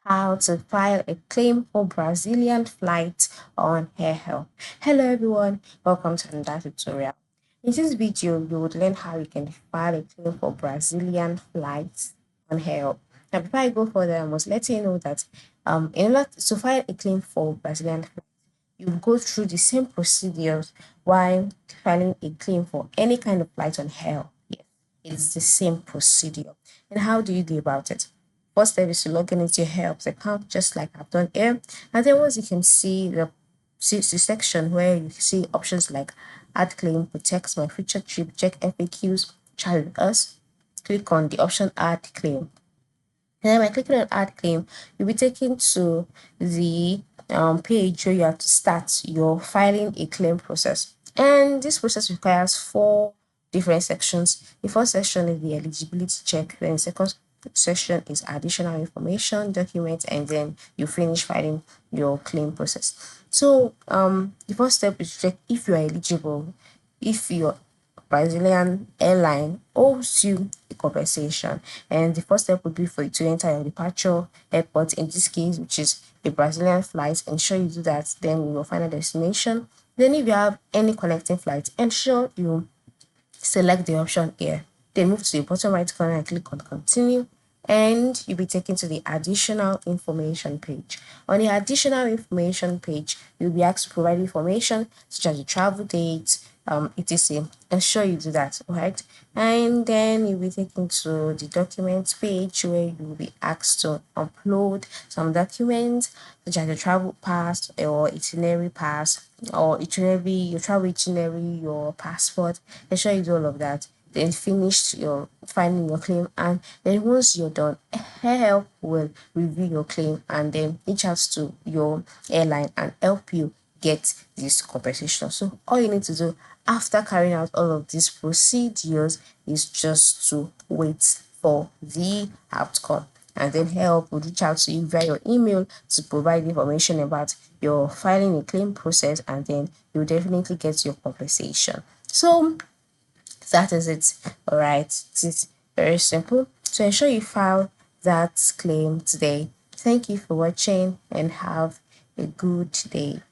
how to file a claim for Brazilian flight on AirHelp. Hello everyone, welcome to another tutorial. In this video, you would learn how you can file a claim for Brazilian flights on AirHelp. Now, before I go further, I must let you know that in order to file a claim for Brazilian flights, you go through the same procedures while filing a claim for any kind of flight on AirHelp. Yes, it's the same procedure. And how do you go about it? First step is to log in into your Helps account, just like I've done here. And then once you can see the section where you see options like add claim, protect my future trip, check FAQs, chat with us, click on the option add claim. And then by clicking on add claim, you'll be taken to the page where you have to start your filing a claim process. And this process requires four different sections. The first section is the eligibility check, then the second section is additional information, documents, and then you finish filing your claim process. So the first step is to check if you are eligible, if your Brazilian airline owes you a compensation. And the first step would be for you to enter your departure airport, in this case, which is a Brazilian flight. Ensure you do that, then you will find a destination. Then if you have any connecting flights, ensure you select the option here. Then move to the bottom right corner and click on continue, and you'll be taken to the additional information page. On the additional information page, you'll be asked to provide information such as the travel date, etc. Ensure you do that, right? And then you'll be taken to the documents page where you'll be asked to upload some documents such as the travel pass or itinerary pass or itinerary, your travel itinerary, your passport. Ensure you do all of that. Then finish your filing your claim, and then once you're done, help will review your claim and then reach out to your airline and help you get this compensation. So all you need to do after carrying out all of these procedures is just to wait for the outcome, and then help will reach out to you via your email to provide information about your filing a claim process, and then you'll definitely get your compensation. So that is it. All right, it is very simple. So ensure you file that claim today. Thank you for watching and have a good day.